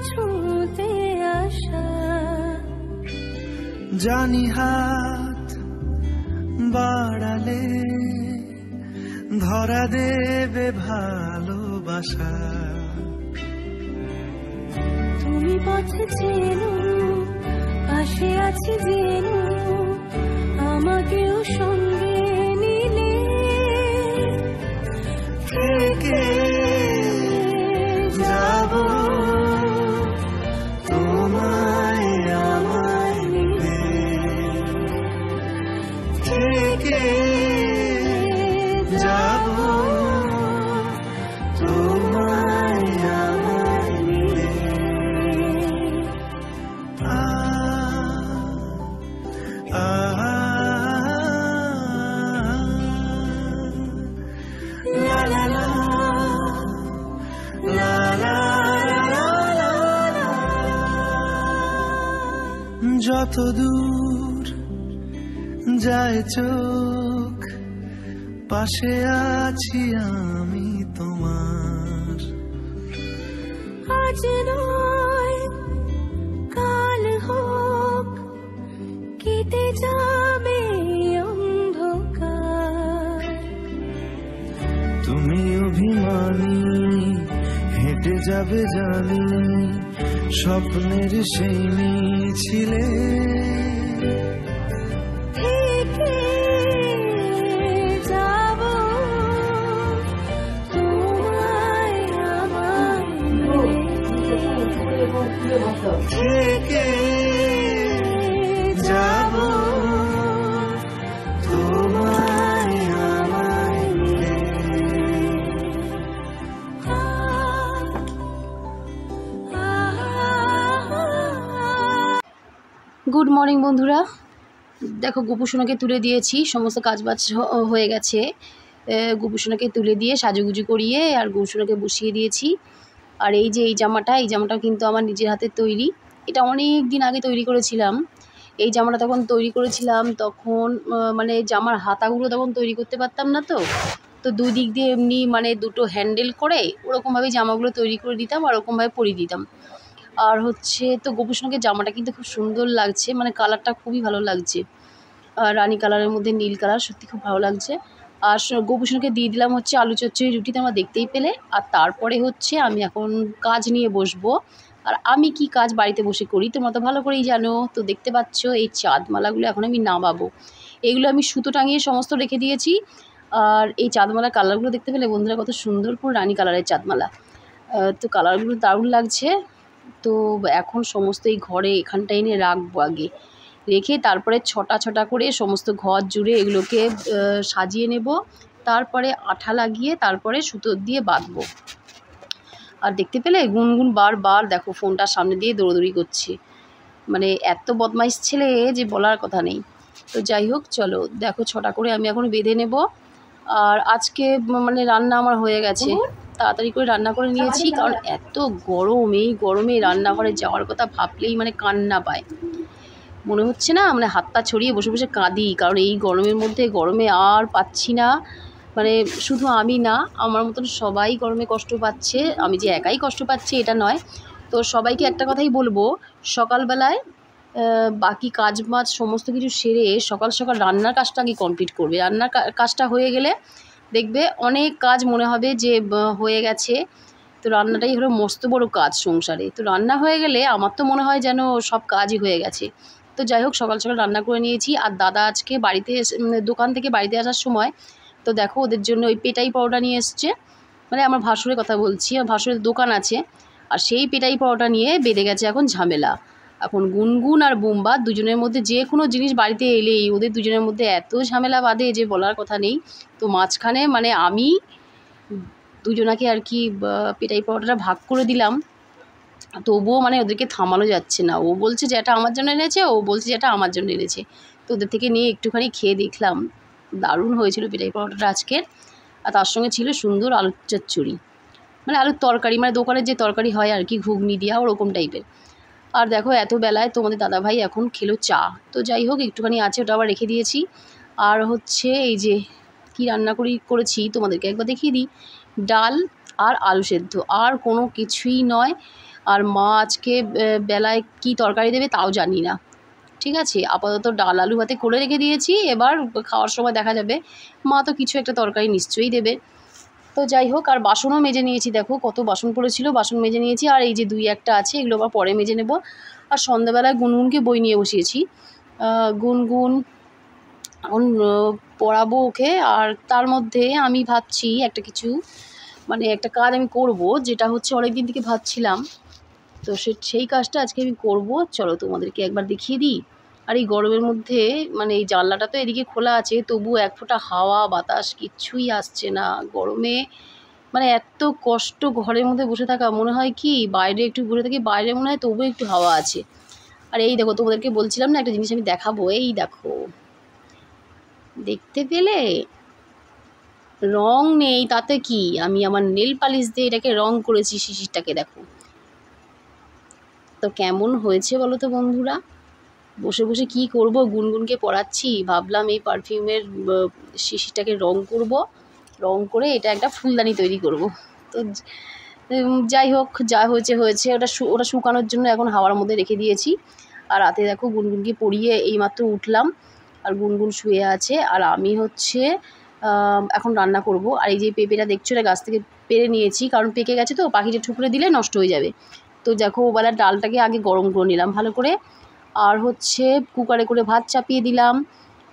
ছুঁতে আসা। জানি হাত বাড়ালে ধরা দেবে ভালোবাসা। তুমি পথে চেনো, পাশে আছি জেনো, আমাকেও সঙ্গে নিলে থেকে যাব তোমায় আমায় নিলে, থেকে যাব তোমায় আমায় নিলে। যত দূর যায় চোখ পাশে আছি আমি তোমার। আজ নয় কাল হোক কেটে যাবে অন্ধকার। তুমি অভিমানী হেঁটে যাবে জানি স্বপ্নের সেই মিছিলে। থেকে যাব তোমায় আমায় নিলে, থেকে যাব তোমায় আমায় নিলে। গুড মর্নিং বন্ধুরা, দেখো গোপুসোনাকে তুলে দিয়েছি, সমস্ত কাজবাজ হয়ে গেছে। গোপুসোনাকে তুলে দিয়ে সাজুগুজু করিয়ে আর গোপুসোনাকে বসিয়ে দিয়েছি। আর এই যে এই জামাটাও কিন্তু আমার নিজের হাতে তৈরি। এটা অনেক দিন আগে তৈরি করেছিলাম। এই জামাটা তখন তৈরি করেছিলাম, তখন মানে জামার হাতাগুলো তখন তৈরি করতে পারতাম না, তো দুই দিক দিয়ে এমনি মানে দুটো হ্যান্ডেল করে ওরকমভাবেই জামাগুলো তৈরি করে দিতাম আর ওরকমভাবে পরিয়ে দিতাম। আর হচ্ছে তো গোপুসোনাকে জামাটা কিন্তু খুব সুন্দর লাগছে, মানে কালারটা খুবই ভালো লাগছে, রানী কালারের মধ্যে নীল কালার, সত্যি খুব ভালো লাগছে। আর গোপুসোনাকে দিয়ে দিলাম হচ্ছে আলু চচ্চড়ি রুটিতে, আমরা দেখতেই পেলে। আর তারপরে হচ্ছে আমি এখন কাজ নিয়ে বসবো। আর আমি কি কাজ বাড়িতে বসে করি তোমরা তো ভালো করেই জানো। তো দেখতে পাচ্ছ এই চাঁদমালাগুলো এখন আমি নামাবো। এগুলো আমি সুতো টাঙিয়ে সমস্ত রেখে দিয়েছি। আর এই চাঁদমালার কালারগুলো দেখতে পেলে বন্ধুরা, কত সুন্দর পুরো রানী কালারের চাঁদমালা। তো কালারগুলো দারুণ লাগছে। তো এখন সমস্ত এই ঘরে এখানটা এনে রাখবো, আগে রেখে তারপরে ছটা করে সমস্ত ঘর জুড়ে এগুলোকে সাজিয়ে নেব। তারপরে আঠা লাগিয়ে তারপরে সুতো দিয়ে বাঁধবো। আর দেখতে পেলে গুনগুন বারবার দেখো ফোনটার সামনে দিয়ে দৌড়দৌড়ি করছে, মানে এত বদমাইশ ছেলে যে বলার কথা নেই। তো যাই হোক, চলো দেখো ছটা করে আমি এখন বেঁধে নেব। আর আজকে মানে রান্না আমার হয়ে গেছে, তাড়াতাড়ি করে রান্না করে নিয়েছি, কারণ এত গরম, এই গরমে রান্নাঘরে যাওয়ার কথা ভাবলেই মানে কান্না পায়। মনে হচ্ছে না মানে হাত পা ছড়িয়ে বসে বসে কাঁদি, কারণ এই গরমের মধ্যে গরমে আর পাচ্ছি না। মানে শুধু আমি না, আমার মতন সবাই গরমে কষ্ট পাচ্ছে, আমি যে একাই কষ্ট পাচ্ছি এটা নয়। তো সবাইকে একটা কথাই বলবো, সকালবেলায় বাকি কাজ বাজ সমস্ত কিছু সেরে সকাল সকাল রান্নার কাজটা আগে কমপ্লিট করবে। রান্নার কাজটা হয়ে গেলে দেখবে অনেক কাজ মনে হবে যে হয়ে গেছে। তো রান্নাটাই হলো মস্ত বড় কাজ সংসারে। তো রান্না হয়ে গেলে আমার তো মনে হয় যেন সব কাজই হয়ে গেছে। তো যাই হোক, সকাল সকাল রান্না করে নিয়েছি। আর দাদা আজকে বাড়িতে দোকান থেকে বাড়িতে আসার সময় তো দেখো ওদের জন্য ওই পেটাই পরোটা নিয়ে এসছে। মানে আমার ভাসুরের কথা বলছি, আমার ভাসুরের দোকান আছে, আর সেই পেটাই পরোটা নিয়ে বেঁধে গেছে এখন ঝামেলা। এখন গুনগুন আর বুম্বা দুজনের মধ্যে যে কোনো জিনিস বাড়িতে এলেই ওদের দুজনের মধ্যে এত ঝামেলা বাঁধে যে বলার কথা নেই। তো মাঝখানে মানে আমি দুজনাকে আর কি পেটাই পরোটাটা ভাগ করে দিলাম, তবুও মানে ওদেরকে থামানো যাচ্ছে না। ও বলছে যে এটা আমার জন্য এনেছে, ও বলছে যে এটা আমার জন্য এনেছে। তো ওদের থেকে নিয়ে একটুখানি খেয়ে দেখলাম, দারুণ হয়েছিল পেটাই পরোটাটা আজকের। আর তার সঙ্গে ছিল সুন্দর আলুর চচ্চড়ি, মানে আলুর তরকারি, মানে দোকানের যে তরকারি হয় আর কি, ঘুগনি দিয়া ওরকম টাইপের। আর দেখো এত বেলায় তোমাদের দাদাভাই এখন খেলো চা। তো যাই হোক, একটুখানি আছে, ওটা আবার রেখে দিয়েছি। আর হচ্ছে এই যে কী রান্না করেছি তোমাদেরকে একবার দেখিয়ে দিই। ডাল আর আলু সেদ্ধ, আর কোনো কিছুই নয়। আর মা আজকে বেলায় কি তরকারি দেবে তাও জানি না। ঠিক আছে, আপাতত ডাল আলু ভাতে করে রেখে দিয়েছি, এবার খাওয়ার সময় দেখা যাবে। মা তো কিছু একটা তরকারি নিশ্চয়ই দেবে। তো যাই হোক, আর বাসনও মেজে নিয়েছি, দেখো কত বাসন পড়েছিল, বাসন মেজে নিয়েছি। আর এই যে 2-1টা আছে, এগুলো আবার পরে মেজে নেব। আর সন্ধ্যাবেলায় গুনগুনকে বই নিয়ে বসিয়েছি। গুনগুন এখন পড়াবো ওকে। আর তার মধ্যে আমি ভাবছি একটা কিছু, মানে একটা কাজ আমি করব, যেটা হচ্ছে অনেক দিন থেকে ভাবছিলাম। তো সেই কাজটা আজকে আমি করব। চলো তোমাদেরকে একবার দেখিয়ে দিই। আর এই গরমের মধ্যে মানে এই জানলাটা তো এদিকে খোলা আছে, তবু এক ফোঁটা হাওয়া বাতাস কিচ্ছুই আসছে না গরমে। মানে এত কষ্ট ঘরের মধ্যে বসে থাকা, মনে হয় কি বাইরে একটু ঘুরে থাকি, বাইরে মনে হয় তবু একটু হাওয়া আছে। আর এই দেখো, তোমাদেরকে বলছিলাম না একটা জিনিস আমি দেখাবো, এই দেখো, দেখতে পেলে? রং নেই তাতে কি, আমি আমার নেল পালিশ দিয়ে এটাকে রং করেছি শিশিরটাকে, দেখো তো কেমন হয়েছে বলো তো বন্ধুরা। বসে বসে কি করব, গুনগুনকে পড়াচ্ছি, ভাবলাম এই পারফিউমের শিশিরটাকে রং করব, রং করে এটা একটা ফুলদানি তৈরি করব। তো যাই হোক, যা হয়েছে হয়েছে, ওটা শুকানোর জন্য এখন হাওয়ার মধ্যে রেখে দিয়েছি। আর রাতে দেখো গুনগুনকে পড়িয়ে এইমাত্র উঠলাম, আর গুনগুন শুয়ে আছে, আর আমি হচ্ছে এখন রান্না করব। আর এই যে পেঁপেটা দেখছো, এটা গাছ থেকে পেরে নিয়েছি, কারণ পেকে গেছে তো, পাখিটা ঠুকরে দিলে নষ্ট হয়ে যাবে। তো দেখো ওবেলার ডালটাকে আগে গরম করে নিলাম ভালো করে, আর হচ্ছে কুকারে করে ভাত চাপিয়ে দিলাম।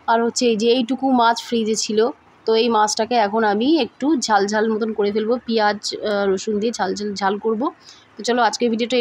আর হচ্ছে এই যে এইটুকু মাছ ফ্রিজে ছিল, তো এই মাছটাকে এখন আমি একটু ঝাল ঝাল মতন করে ফেলবো, পেঁয়াজ রসুন দিয়ে ঝাল ঝাল করব। তো চলো আজকের ভিডিওটা